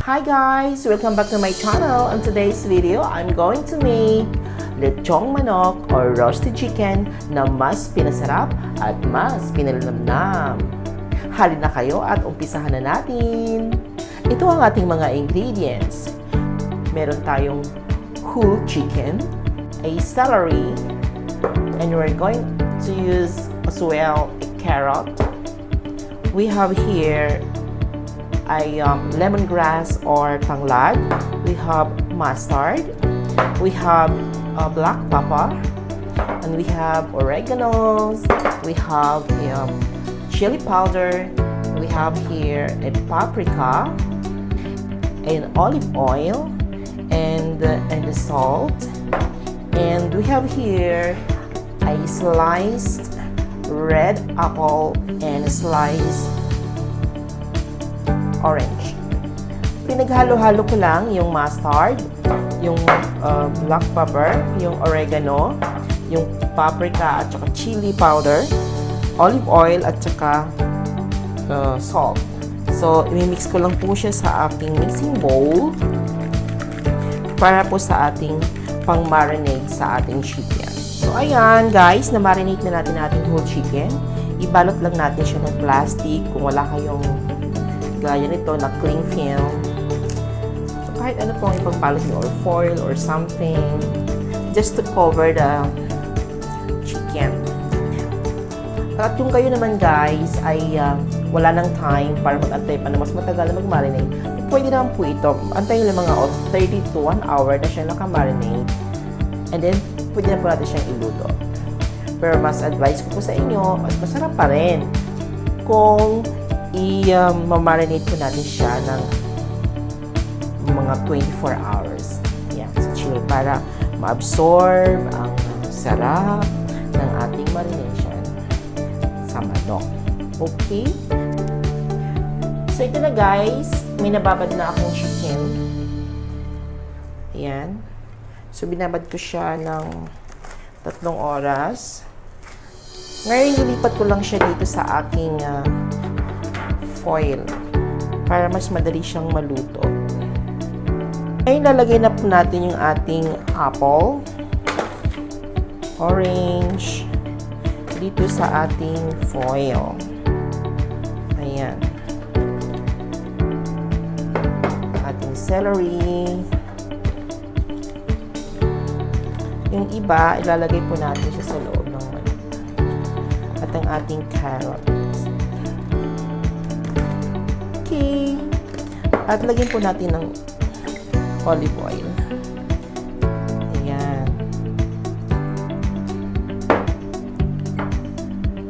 Hi guys! Welcome back to my channel. In today's video, I'm going to make lechong manok or roasted chicken na mas pinasarap at mas pinalinamnam. Halina kayo at umpisahan na natin. Ito ang ating mga ingredients. Meron tayong whole chicken, a celery, and we're going to use as well a carrot. We have here ay lemongrass or tanglad. We have mustard. We have black pepper. And we have oreganos. We have chili powder. We have here a paprika, an olive oil, and the salt. And we have here a sliced red apple and a sliced orange. Pinaghalo-halo ko lang yung mustard, yung black pepper, yung oregano, yung paprika at saka chili powder, olive oil at saka salt. So, i-mix ko lang po siya sa aking mixing bowl para po sa ating pang-marinate sa ating chicken. So, ayan guys, na-marinate na natin ating whole chicken. Ibalot lang natin siya ng plastic kung wala kayong gaya nito na cling film. So, kahit ano pong ipagbalot nyo or foil or something just to cover the chicken. At kung kayo naman guys ay wala nang time para mag-antay pa na mas matagal na mag-marinate, pwede naman po ito. Antayin lang mga 30 to 1 hour na siya naka-marinate. And then, pwede na po natin siyang iluto. Pero mas advice ko po sa inyo, mas masarap pa rin kung i-marinate po natin siya ng mga 24 hours. Yeah, so chill para ma-absorb ang sarap ng ating marination sa manok. Okay? So ito na guys, may nababad na akong chicken. Ayan. So binabad ko siya ng 3 oras. Ngayon, ilipat ko lang siya dito sa aking foil para mas madali siyang maluto. Ngayon, lalagay na po natin yung ating apple, orange, dito sa ating foil. Ayan. Ating celery. Yung iba, ilalagay po natin siya sa loob ng manok. At ang ating carrot. Okay. At lagyan po natin ng olive oil. Ayan.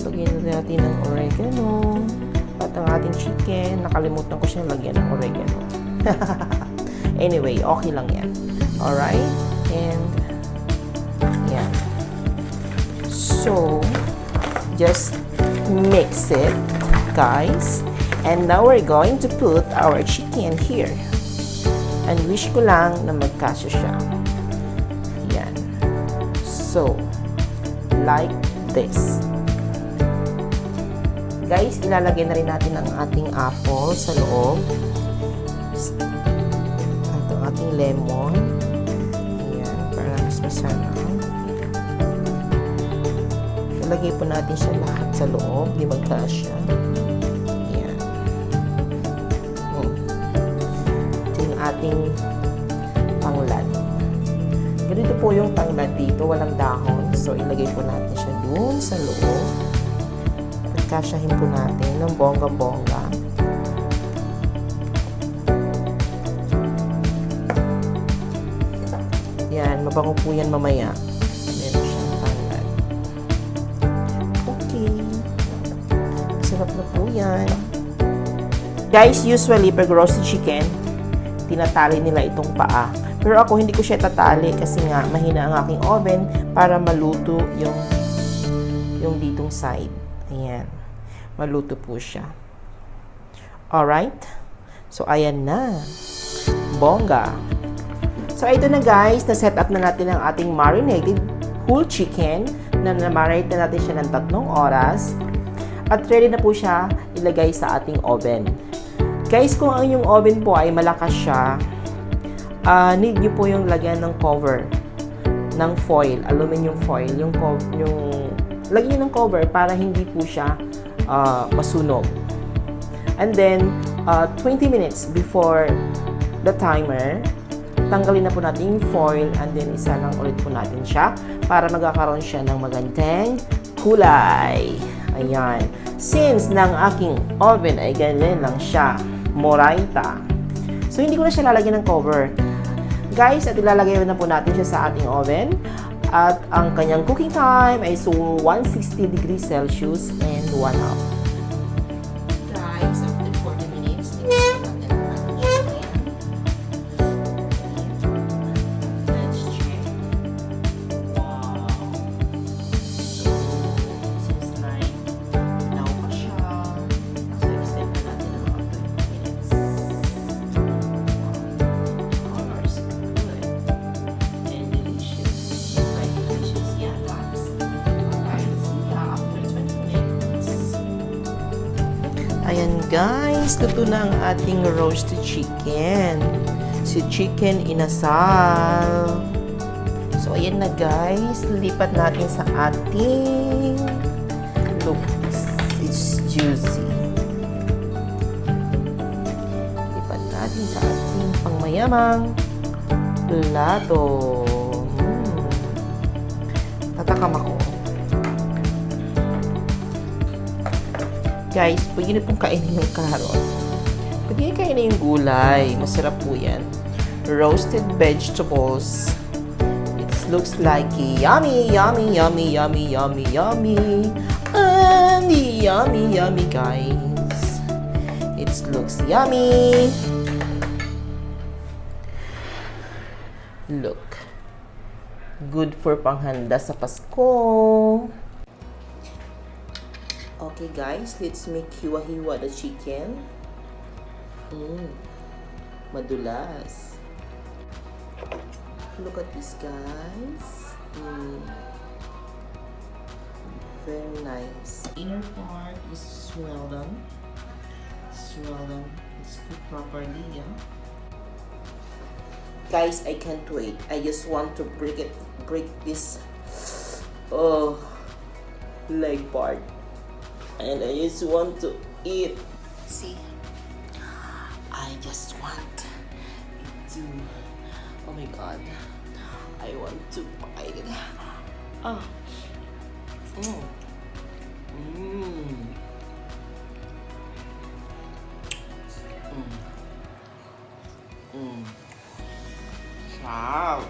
Lagyan natin ng oregano. At ang ating chicken, nakalimutan ko siyang lagyan ng oregano. Anyway, okay lang yan. Alright? And yan. So, just mix it, guys. And now we're going to put our chicken here. And wish ko lang na magkasya siya. Yan. So, like this. Guys, ilalagay na rin natin ang ating apple sa loob. At ang ating lemon. Ayan, para mas masarap. Ilagay po natin siya lahat sa loob. Di magkasya. Ating tanglad. Ganito po yung tanglad dito, walang dahon. So, ilagay po natin siya dun sa loob. At kasyahin po natin ng bongga-bongga. Yan, mabango po yan mamaya. Meron siyang tanglad. Okay. Sarap na po yan. Guys, usually, pag roasted chicken, tinatali nila itong paa. Pero ako hindi ko siya tatali kasi nga mahina ang aking oven para maluto yung ditong side. Ayan. Maluto po siya. Alright? So, ayan na. Bongga. So, ito na guys. Na-set up na natin ang ating marinated whole chicken na na-marinate na natin siya ng 3 oras. At ready na po siya ilagay sa ating oven. Guys, kung ang inyong oven po ay malakas siya, need nyo po yung lagyan ng cover ng foil, aluminum foil, yung lagyan nyo ng cover para hindi po siya masunog. And then, 20 minutes before the timer, tanggalin na po natin yung foil and then isa lang ulit po natin siya para magkakaroon siya ng magandang kulay. Ayan. Since ng aking oven ay ganyan lang siya, moraita. So, hindi ko na siya lalagyan ng cover. Guys, at ilalagay na po natin siya sa ating oven. At ang kanyang cooking time ay 160 degrees Celsius and 1 hour. Guys, after 40 minutes, let's check. Wow. Seems like now pa siya. So, extend na natin ng mga 20 minutes. Colors good and delicious. Like delicious, yeah, guys. Let's see after 20 minutes. Ayan guys, luto na ang ating roasted chicken. Si chicken inasal. So ayan na guys, lipat natin sa ating, look, it's juicy. Lipat natin sa ating pangmayamang plato. Tatakam ako. Guys, pwede na pong kainin yung carrot. Pwede na kainin yung gulay. Masarap po yan. Roasted vegetables. It looks like yummy, yummy, yummy, yummy, yummy, yummy. And yummy, yummy, guys. It looks yummy. Look. Good for panghanda sa Pasko. Okay guys, let's make hiwa-hiwa the chicken. Madulas. Look at this guys. Very nice. Inner part is well done. It's well done. It's cooked properly, yeah. Guys, I can't wait. I just want to break this leg part. And I just want to eat. See, I just want to. Oh my God, I want to bite it. Wow.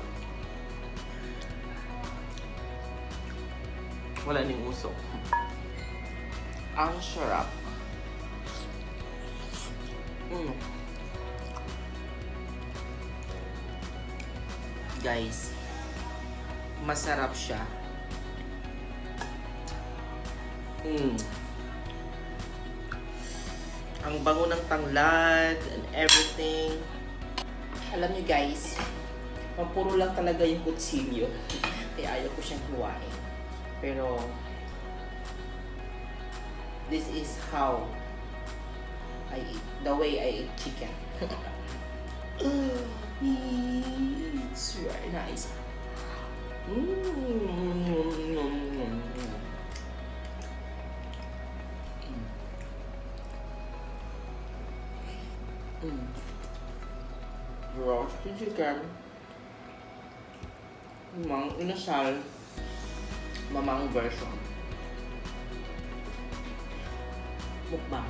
Wala ning usok. Ang sarap. Guys, masarap siya. Ang bango ng tanglad and everything. Alam niyo guys, puro lang talaga yung kutsilyo. Kaya ayaw ko siyang hiwain. Pero this is how I eat, the way I eat chicken. It's very nice. Roasted chicken, mamang inasal, mamang version. Mukbang.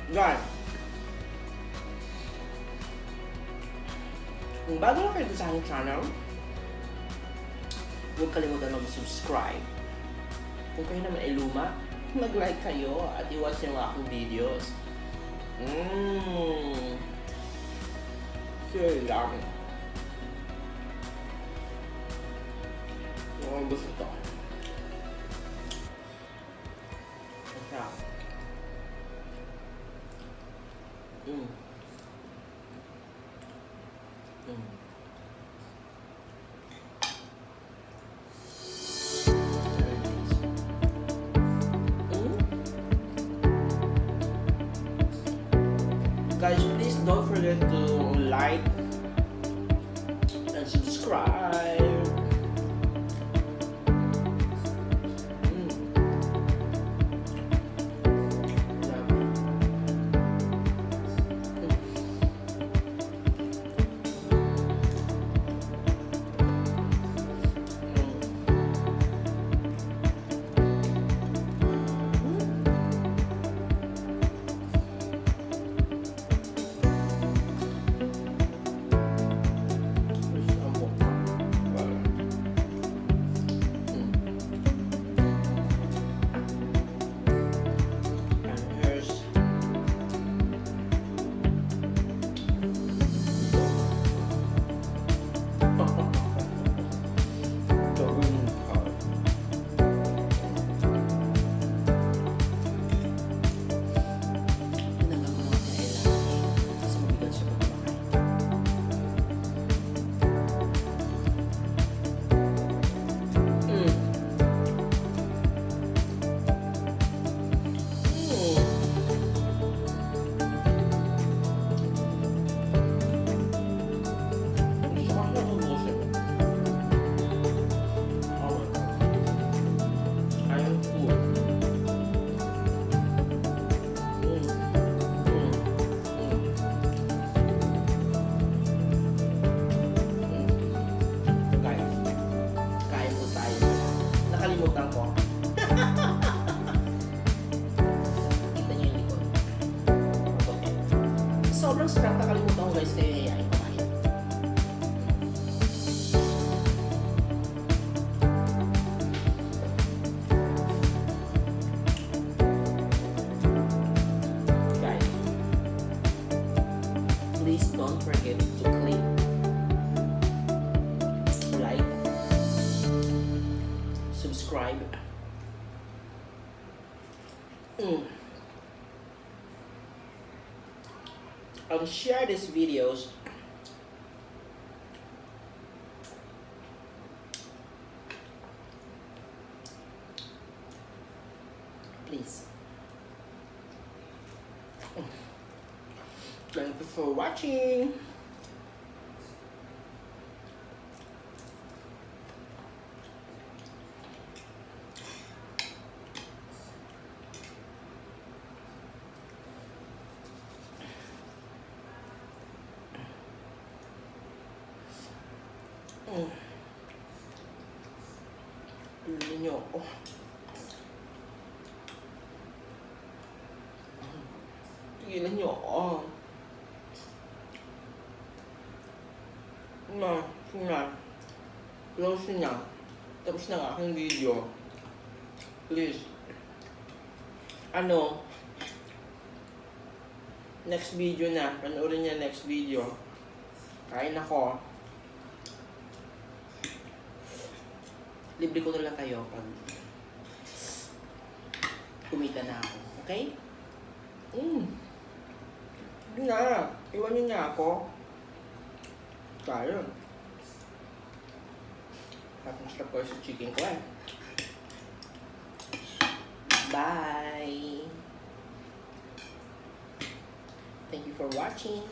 Guys, kung bago na kayo sa aking channel, huwag kalimutan mag-subscribe. Kung kayo naman ay luma, mag-like kayo at i-watch yung aking videos. Sige lang. Gusto ito. Guys, please don't forget to like and subscribe. Nakalimutan ko. Kita niyo yung likod. Okay. Sobrang sarap, nakalimutan ko guys, kaya yayain ko kayo. Guys, please don't forget to click like, subscribe, and share these videos. Please. Thank you for watching. Tingnan niyo ako. Tingnan niyo ako. Close na. Tapos na ang aking video. Please. Next video na. Panoorin niya next video. Kain ako. Libre ko na lang kayo pag kumita na ako. Okay? Hindi na. Iwan niyo na ako. Tayo. Tapos stop ko sa chicken ko eh. Bye! Thank you for watching.